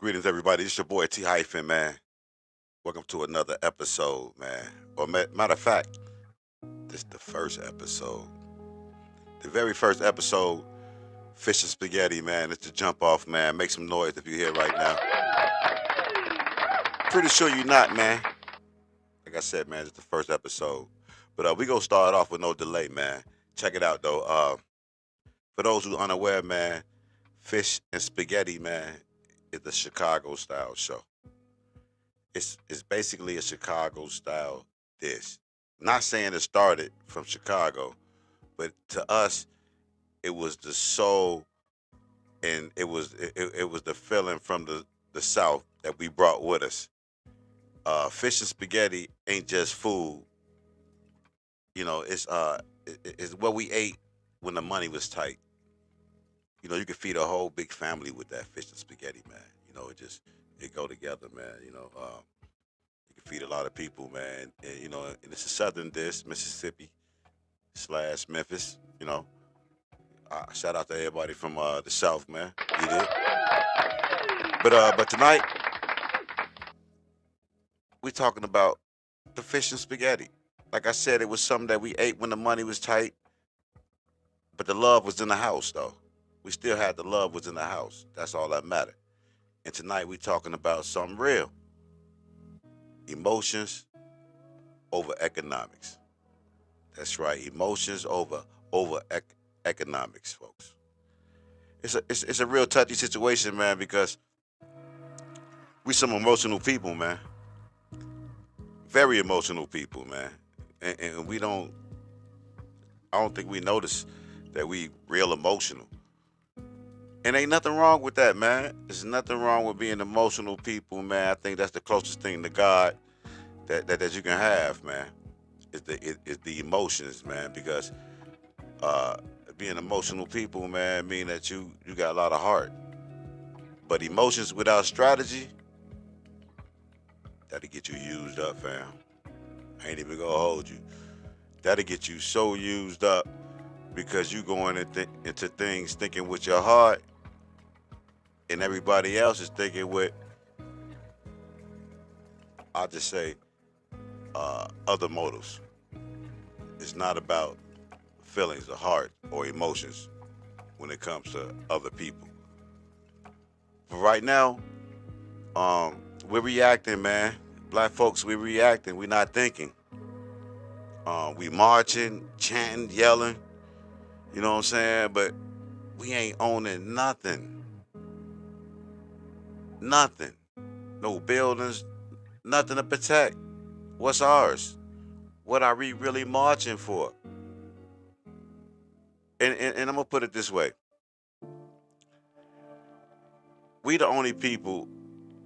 Greetings, everybody. It's your boy T Hyphen, man. Welcome to another episode, man. Or matter of fact, this is the first episode. The very first episode, Fish and Spaghetti, man. It's the jump off, man. Make some noise if you're here right now. Pretty sure you're not, man. Like I said, man, it's the first episode. But we gonna start off with no delay, man. Check it out though. For those who unaware, man, Fish and Spaghetti, man, is the Chicago style show. It's basically a Chicago style dish. Not saying it started from Chicago, but to us, it was the soul and it was the feeling from the South that we brought with us. Fish and spaghetti ain't just food. It's what we ate when the money was tight. You could feed a whole big family with that fish and spaghetti, man. It go together, man. You can feed a lot of people, man. And it's a southern dish, Mississippi slash Memphis. Shout out to everybody from the South, man. You did. But tonight we talking about the fish and spaghetti. Like I said, it was something that we ate when the money was tight, but the love was in the house, though. We still had the love was in the house. That's all that mattered. And tonight we talking about something real: emotions over economics. That's right, emotions over economics, folks. It's a real touchy situation, man, because we some emotional people, man. Very emotional people, man. And we don't. I don't think we notice that we real emotional. And ain't nothing wrong with that, man. There's nothing wrong with being emotional people, man. I think that's the closest thing to God that you can have, man. Is the emotions, man. Because uh, being emotional people, man, mean that you got a lot of heart. But emotions without strategy, that'll get you used up, fam. I ain't even gonna hold you. That'll get you so used up because you going into things thinking with your heart, and everybody else is thinking with, I'll just say, other motives. It's not about feelings of heart or emotions when it comes to other people. But right now, we're reacting, man. Black folks, we're reacting. We're not thinking. We marching, chanting, yelling. You know what I'm saying? But we ain't owning nothing. Nothing. No buildings, nothing to protect. What's ours? What are we really marching for? And I'm gonna put it this way: we the only people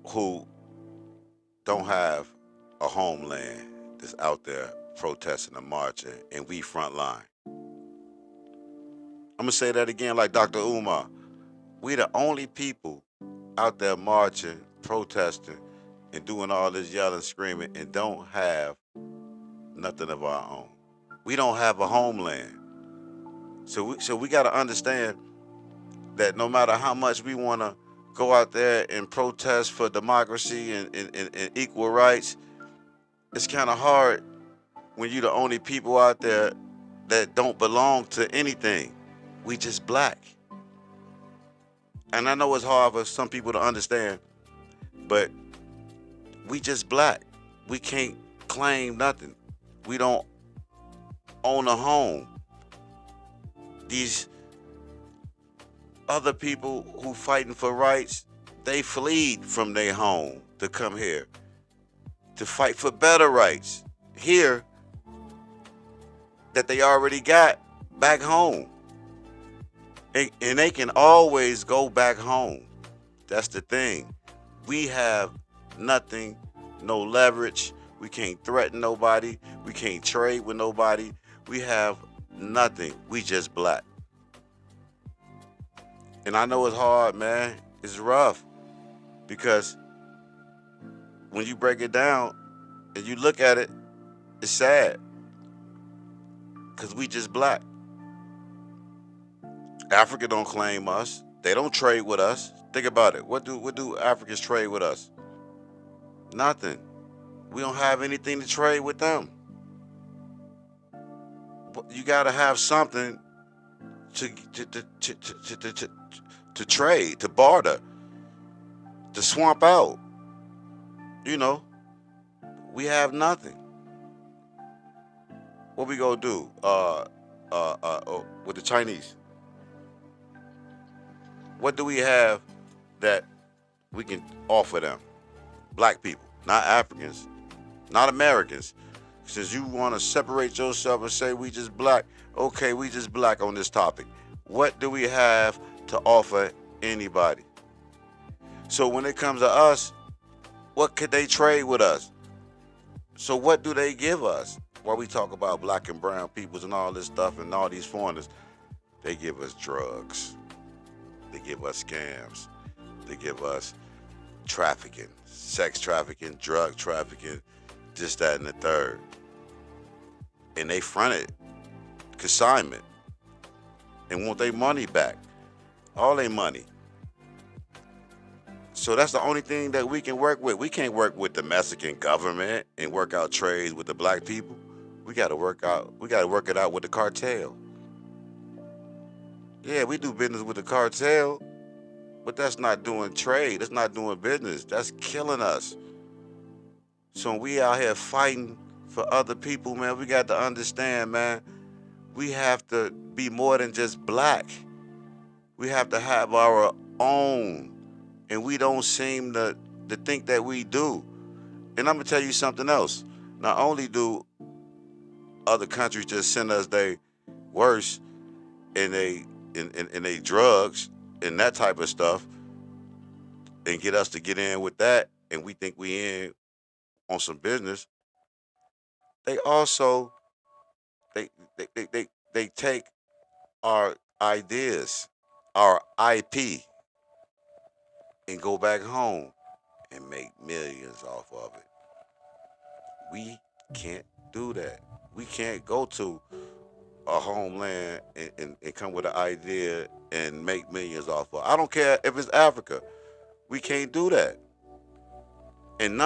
who don't have a homeland that's out there protesting and marching, and we front line. I'm gonna say that again, like Dr. Umar. We the only people out there marching, protesting, and doing all this yelling, screaming, and don't have nothing of our own. We don't have a homeland. So we got to understand that no matter how much we want to go out there and protest for democracy and equal rights, it's kind of hard when you're the only people out there that don't belong to anything. We just black. And I know it's hard for some people to understand, but we just black. We can't claim nothing. We don't own a home. These other people who fighting for rights, they fled from their home to come here to fight for better rights here that they already got back home. And they can always go back home. That's the thing. We have nothing, no leverage. We can't threaten nobody. We can't trade with nobody. We have nothing. We just black. And I know it's hard, man. It's rough because when you break it down and you look at it, it's sad because we just black. Africa don't claim us. They don't trade with us. Think about it. What do Africans trade with us? Nothing. We don't have anything to trade with them. But you got to have something to trade, to barter, to swamp out. You know, we have nothing. What we gonna do? With the Chinese, what do we have that we can offer them? Black people, not Africans, not Americans. Since you want to separate yourself and say we just black, okay, we just black on this topic. What do we have to offer anybody? So when it comes to us, what could they trade with us? So what do they give us? While we talk about black and brown peoples and all this stuff and all these foreigners, they give us drugs. They give us scams. They give us trafficking, sex trafficking, drug trafficking, this, that, and the third. And they fronted consignment and want their money back. All their money. So that's the only thing that we can work with. We can't work with the Mexican government and work out trades with the black people. We gotta work it out with the cartel. Yeah, we do business with the cartel, but that's not doing trade. That's not doing business. That's killing us. So when we out here fighting for other people, man, we got to understand, man, we have to be more than just black. We have to have our own. And we don't seem to think that we do. And I'm gonna tell you something else. Not only do other countries just send us they worse and they drugs and that type of stuff and get us to get in with that and we think we in on some business, they also they take our ideas, our IP, and go back home and make millions off of it. We can't do that. We can't go to a homeland and come with an idea and make millions off of it. I don't care if it's Africa. We can't do that. And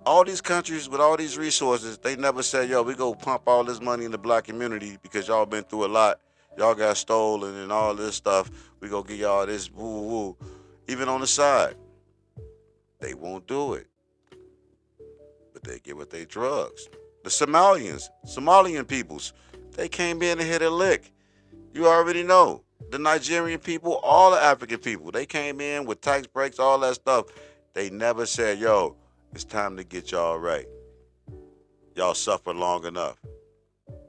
all these countries with all these resources, they never said, yo, we go pump all this money in the black community because y'all been through a lot. Y'all got stolen and all this stuff. We go get y'all this woo woo. Even on the side. They won't do it. But they give it their drugs. The Somalian peoples, they came in and hit a lick. You already know. The Nigerian people, all the African people, they came in with tax breaks, all that stuff. They never said, yo, it's time to get y'all right. Y'all suffered long enough.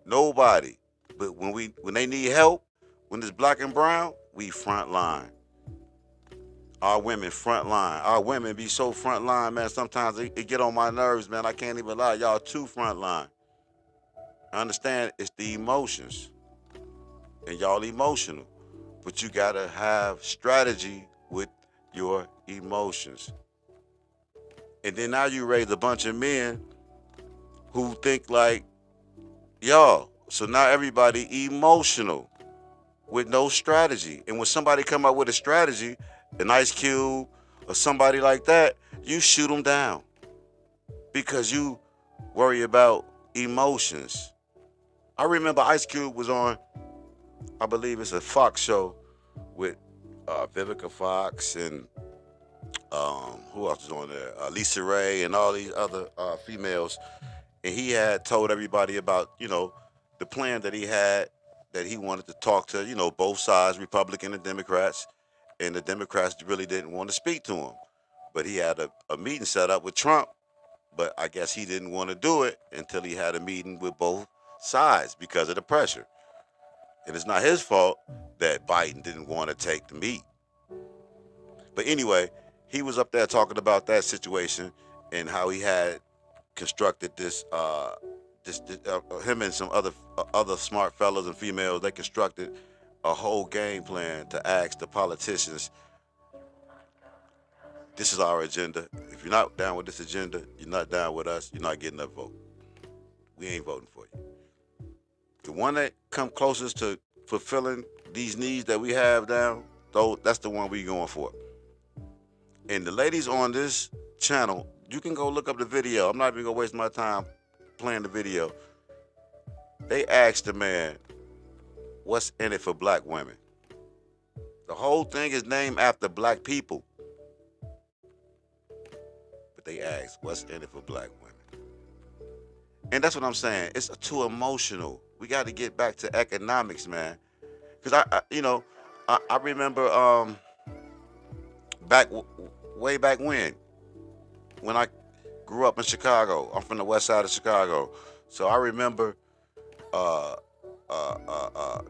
Nobody. But when they need help, when it's black and brown, we front line. Our women front line. Our women be so front line, man. Sometimes it get on my nerves, man. I can't even lie. Y'all too front line. I understand it's the emotions. And y'all emotional. But you gotta have strategy with your emotions. And then now you raise a bunch of men who think like y'all. So now everybody emotional with no strategy. And when somebody come up with a strategy, an Ice Cube or somebody like that, you shoot them down because you worry about emotions. I remember Ice Cube was on, I believe it's a Fox show with Vivica Fox and who else was on there? Lisa Ray and all these other females. And he had told everybody about, the plan that he had, that he wanted to talk to, both sides, Republican and Democrats. And the Democrats really didn't want to speak to him. But he had a meeting set up with Trump. But I guess he didn't want to do it until he had a meeting with both sides because of the pressure. And it's not his fault that Biden didn't want to take the meat. But anyway, he was up there talking about that situation and how he had constructed this him and some other smart fellows and females, they constructed a whole game plan to ask the politicians, this is our agenda. If you're not down with this agenda, you're not down with us, you're not getting that vote. We ain't voting for you. The one that come closest to fulfilling these needs that we have down, though, that's the one we going for. And the ladies on this channel, you can go look up the video. I'm not even gonna waste my time playing the video. They asked the man, "What's in it for black women?" The whole thing is named after black people, but they asked, "What's in it for black women?" And that's what I'm saying. It's too emotional. We got to get back to economics, man. Because I remember back way back when I grew up in Chicago. I'm from the west side of Chicago, so I remember uh, uh, uh, uh,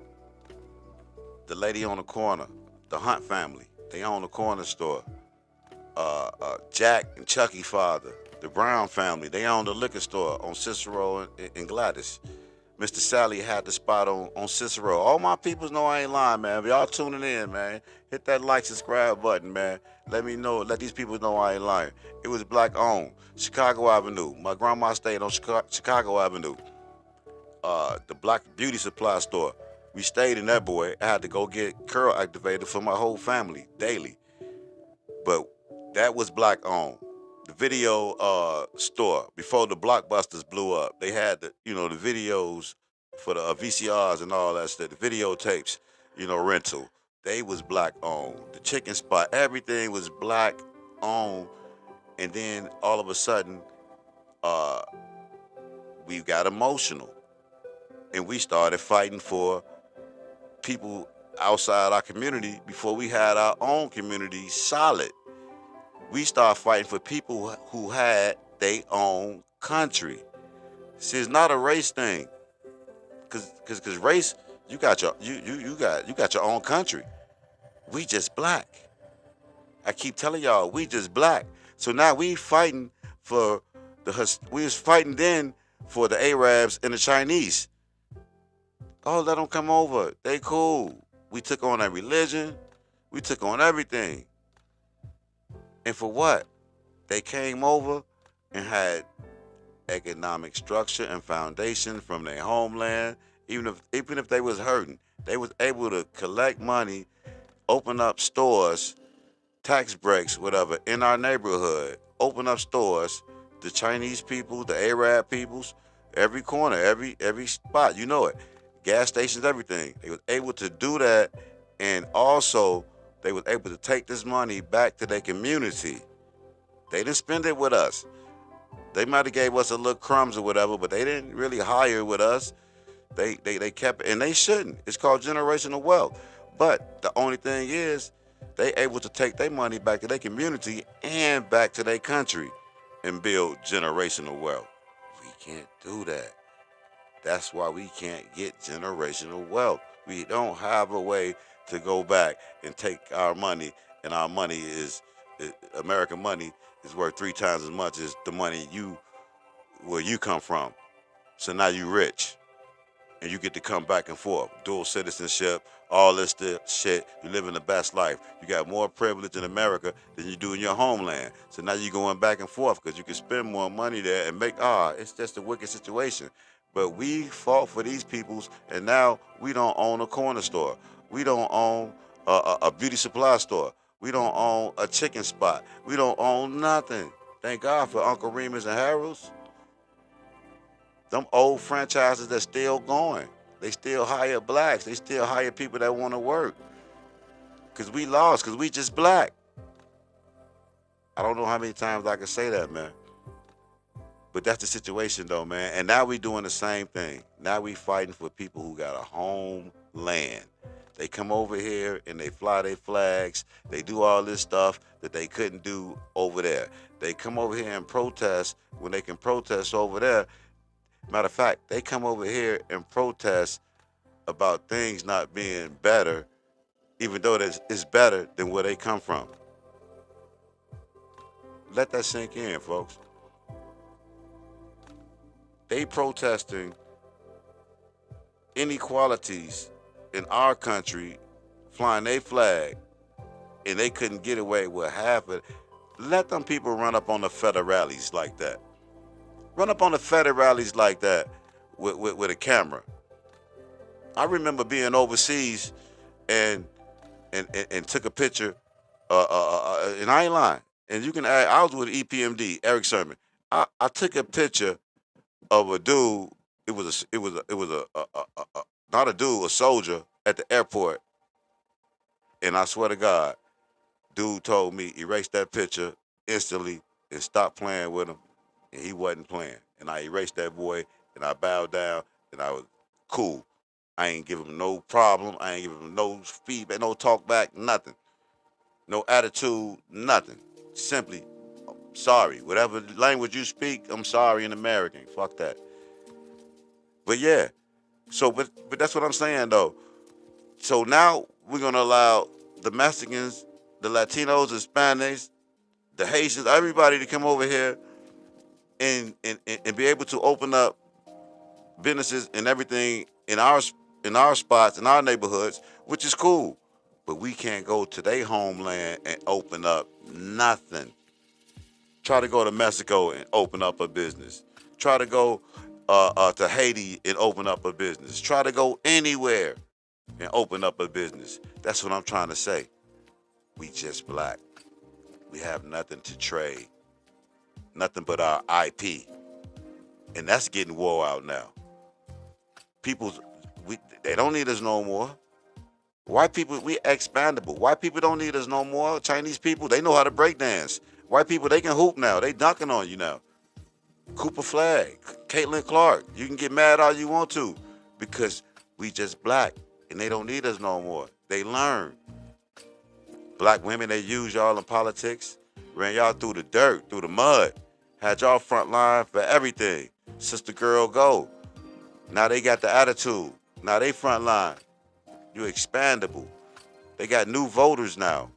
the lady on the corner, the Hunt family. They own the corner store. Jack and Chucky father, the Brown family. They own the liquor store on Cicero and Gladys. Mr. Sally had the spot on Cicero. All my peoples know I ain't lying, man. If y'all tuning in, man, hit that like, subscribe button, man. Let me know. Let these people know I ain't lying. It was black owned. Chicago Avenue. My grandma stayed on Chicago Avenue. The Black Beauty Supply store. We stayed in that boy. I had to go get curl activated for my whole family daily. But that was black owned. The video store before the blockbusters blew up, they had the videos for the VCRs and all that stuff, the videotapes, rental. They was black owned. The chicken spot, everything was black owned. And then all of a sudden, uh, we got emotional and we started fighting for people outside our community before we had our own community solid. We started fighting for people who had their own country. See, it's not a race thing, cause race, you got your own country. We just black. I keep telling y'all, we just black. So now we fighting for we was fighting then for the Arabs and the Chinese. Oh, let them come over. They cool. We took on their religion. We took on everything. And for what? They came over and had economic structure and foundation from their homeland. Even if they was hurting, they was able to collect money, open up stores, tax breaks, whatever, in our neighborhood. Open up stores. The Chinese people, the Arab peoples, every corner, every spot, you know it. Gas stations, everything. They was able to do that, and also they was able to take this money back to their community. They didn't spend it with us. They might have gave us a little crumbs or whatever, but they didn't really hire with us. They kept it, and they shouldn't. It's called generational wealth. But the only thing is, they able to take their money back to their community and back to their country and build generational wealth. We can't do that. That's why we can't get generational wealth. We don't have a way to go back and take our money, and our money American money is worth 3 times as much as the money where you come from. So now you rich, and you get to come back and forth, dual citizenship, all this shit. You living the best life. You got more privilege in America than you do in your homeland. So now you're going back and forth because you can spend more money there and it's just a wicked situation. But we fought for these peoples, and now we don't own a corner store. We don't own a beauty supply store. We don't own a chicken spot. We don't own nothing. Thank God for Uncle Remus and Harold's. Them old franchises that's still going. They still hire blacks. They still hire people that want to work. Because we lost, because we just black. I don't know how many times I can say that, man. But that's the situation, though, man. And now we doing the same thing. Now we fighting for people who got a homeland. They come over here and they fly their flags. They do all this stuff that they couldn't do over there. They come over here and protest when they can protest over there. Matter of fact, they come over here and protest about things not being better, even though it's better than where they come from. Let that sink in, folks. They protesting inequalities in our country, flying their flag, and they couldn't get away with half of it. Let them people run up on the federal rallies like that. Run up on the federal rallies like that with a camera. I remember being overseas and took a picture, and I ain't lying. And you can add, I was with EPMD, Eric Sermon. I took a picture of a dude. It was not a dude, a soldier at the airport. And I swear to God, dude told me erase that picture instantly and stop playing with him. And he wasn't playing. And I erased that boy and I bowed down and I was cool. I ain't give him no problem. I ain't give him no feedback, no talk back, nothing. No attitude, nothing. Simply, sorry. Whatever language you speak, I'm sorry in American. Fuck that. But yeah. So but that's what I'm saying though. So now we're gonna allow the Mexicans, the Latinos, the Hispanics, the Haitians, everybody to come over here and be able to open up businesses and everything in our spots, in our neighborhoods, which is cool. But we can't go to their homeland and open up nothing. Try to go to Mexico and open up a business. Try to go to Haiti and open up a business. Try to go anywhere and open up a business. That's what I'm trying to say. We just black. We have nothing to trade. Nothing but our IP. And that's getting wore out now. People, they don't need us no more. White people, we expandable. White people don't need us no more. Chinese people, they know how to break dance. White people, they can hoop now. They dunking on you now. Cooper Flag, Caitlin Clark, you can get mad all you want to because we just black and they don't need us no more. They learn. Black women, they use y'all in politics, ran y'all through the dirt, through the mud, had y'all front line for everything. Sister girl, go. Now they got the attitude. Now they front line. You expandable. They got new voters now.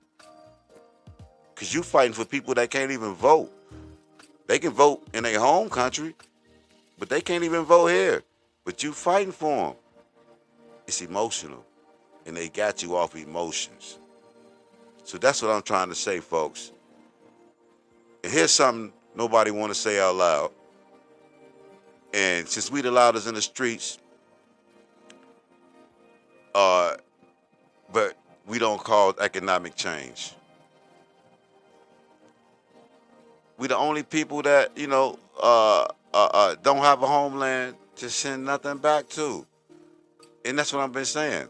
Because you fighting for people that can't even vote. They can vote in their home country, but they can't even vote here. But you fighting for them. It's emotional. And they got you off emotions. So that's what I'm trying to say, folks. And here's something nobody want to say out loud. And since we the loudest in the streets, but we don't cause economic change. We the only people that, don't have a homeland to send nothing back to. And that's what I've been saying.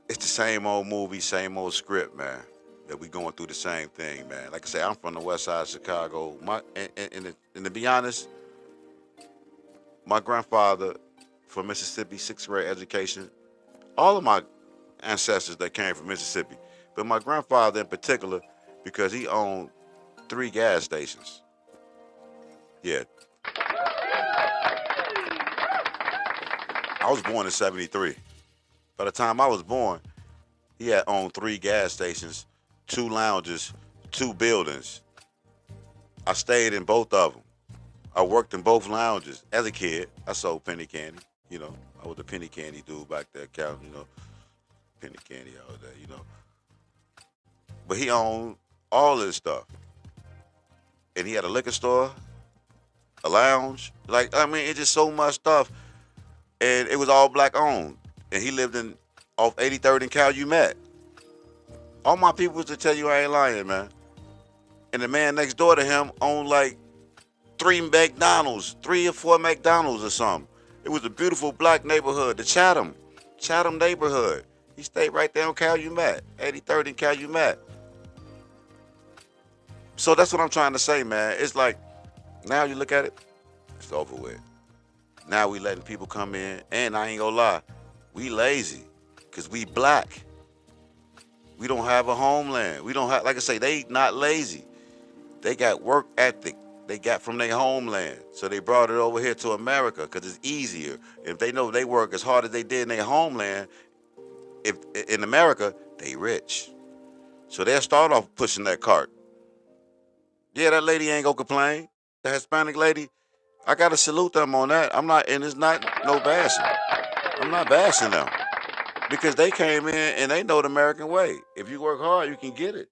It's the same old movie, same old script, man. That we going through the same thing, man. Like I say, I'm from the west side of Chicago. And to be honest, my grandfather from Mississippi, sixth grade education. All of my ancestors that came from Mississippi. But my grandfather in particular, because he owned 3 gas stations. Yeah. I was born in 73. By the time I was born, he had owned 3 gas stations, 2 lounges, 2 buildings. I stayed in both of them. I worked in both lounges. As a kid, I sold penny candy. I was a penny candy dude back there, counting, penny candy all day, But he owned all this stuff. And he had a liquor store, a lounge. It's just so much stuff. And it was all black owned. And he lived off 83rd and Calumet. All my people was to tell you I ain't lying, man. And the man next door to him owned like 3 McDonald's, 3 or 4 McDonald's or something. It was a beautiful black neighborhood, the Chatham neighborhood. He stayed right there on Calumet, 83rd and Calumet. So that's what I'm trying to say, man. It's like, now you look at it, it's over with. Now we letting people come in, and I ain't gonna lie, we lazy, because we black. We don't have a homeland. We don't have, like I say, they not lazy. They got work ethic. They got from their homeland. So they brought it over here to America because it's easier. If they know they work as hard as they did in their homeland, if in America, they rich. So they'll start off pushing that cart. Yeah, that lady ain't gonna complain. The Hispanic lady, I gotta salute them on that. And it's not no bashing. I'm not bashing them. Because they came in and they know the American way. If you work hard, you can get it.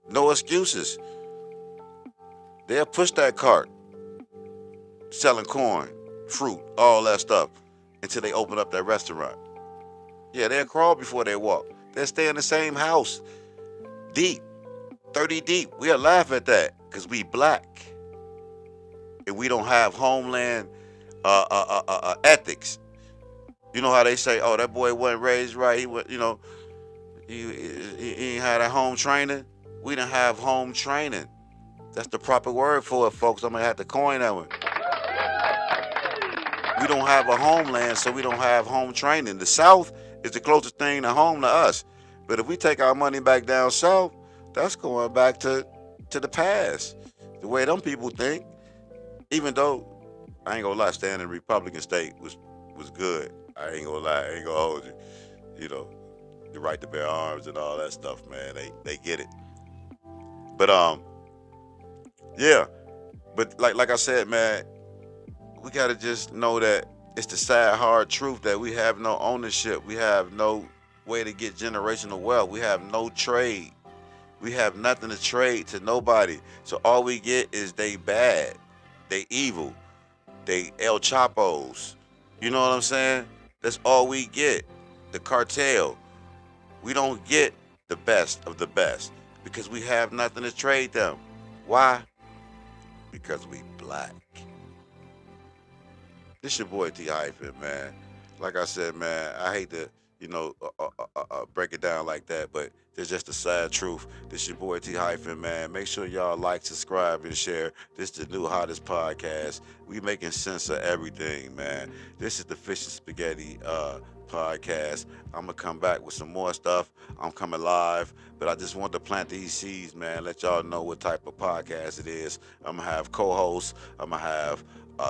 No excuses. They'll push that cart, selling corn, fruit, all that stuff, until they open up that restaurant. Yeah, they'll crawl before they walk. They'll stay in the same house, deep, 30 deep. We'll laugh at that because we black and we don't have homeland ethics. You know how they say, "Oh, that boy wasn't raised right. He was, he ain't had a home training." We didn't have home training. That's the proper word for it, folks. I'm gonna have to coin that one. We don't have a homeland, so we don't have home training. The South is the closest thing to home to us. But if we take our money back down south, that's going back to the past. The way them people think. Even though I ain't gonna lie, staying in Republican state was good. I ain't gonna lie, I ain't gonna hold you. You know, the right to bear arms and all that stuff, man. They get it. But yeah. But like I said, man, we gotta just know that it's the sad, hard truth that we have no ownership. We have no way to get generational wealth. We have no trade. We have nothing to trade to nobody. So all we get is they bad, they evil, they El Chapos. You know what I'm saying? That's all we get. The cartel. We don't get the best of the best because we have nothing to trade them. Why? Because we black. This your boy T Hyphen, man. Like I said, man, I hate to, break it down like that, but it's just the sad truth. This your boy T Hyphen, man. Make sure y'all like, subscribe, and share. This is the new hottest podcast. We making sense of everything, man. This is the Fish and Spaghetti podcast. I'm gonna come back with some more stuff. I'm coming live, but I just want to plant these seeds, man. Let y'all know what type of podcast it is. I'm gonna have co-hosts. I'm gonna have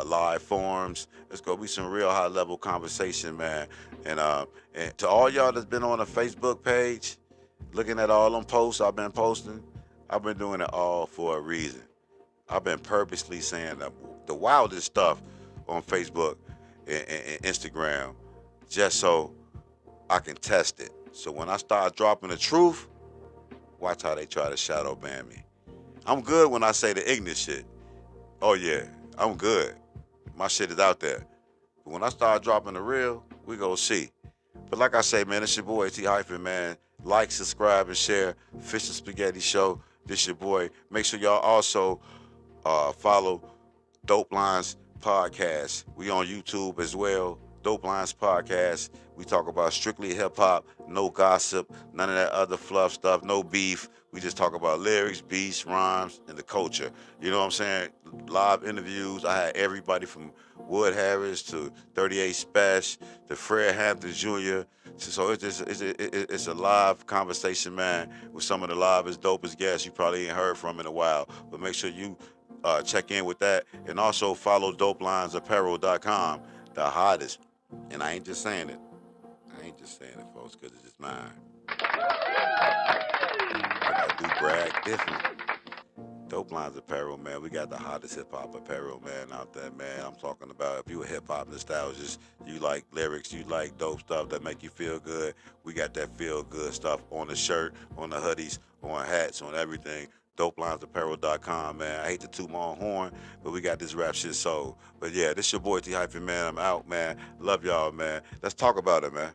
live forums. It's gonna be some real high level conversation, man. And to all y'all that's been on the Facebook page, looking at all them posts I've been posting, I've been doing it all for a reason. I've been purposely saying the wildest stuff on Facebook and Instagram just so I can test it. So when I start dropping the truth, watch how they try to shadow ban me. I'm good when I say the ignorant shit. Oh yeah, I'm good. My shit is out there. But when I start dropping the real, we gonna see. But like I say, man, it's your boy T Hyphen, man. Like, subscribe, and share. Fish and Spaghetti Show. This your boy. Make sure y'all also follow Dope Lines Podcast. We on YouTube as well. Dope Lines Podcast. We talk about strictly hip hop, no gossip, none of that other fluff stuff, no beef. We just talk about lyrics, beats, rhymes, and the culture. You know what I'm saying? Live interviews. I had everybody from Wood Harris to 38 Special to Fred Hampton Jr. So it's a live conversation, man, with some of the livest, dopest guests you probably ain't heard from in a while. But make sure you check in with that. And also follow DopelinesApparel.com, the hottest. And I ain't just saying it. I ain't just saying it, folks, because it's just mine. But I do brag different. Dope Lines Apparel, man. We got the hottest hip hop apparel, man, out there, man. I'm talking about if you a hip hop nostalgist, you like lyrics, you like dope stuff that make you feel good. We got that feel good stuff on the shirt, on the hoodies, on hats, on everything. DopelinesApparel.com, man. I hate to toot my own horn, but we got this rap shit sold. But yeah, this your boy T Hyphen, man. I'm out, man. Love y'all, man. Let's talk about it, man.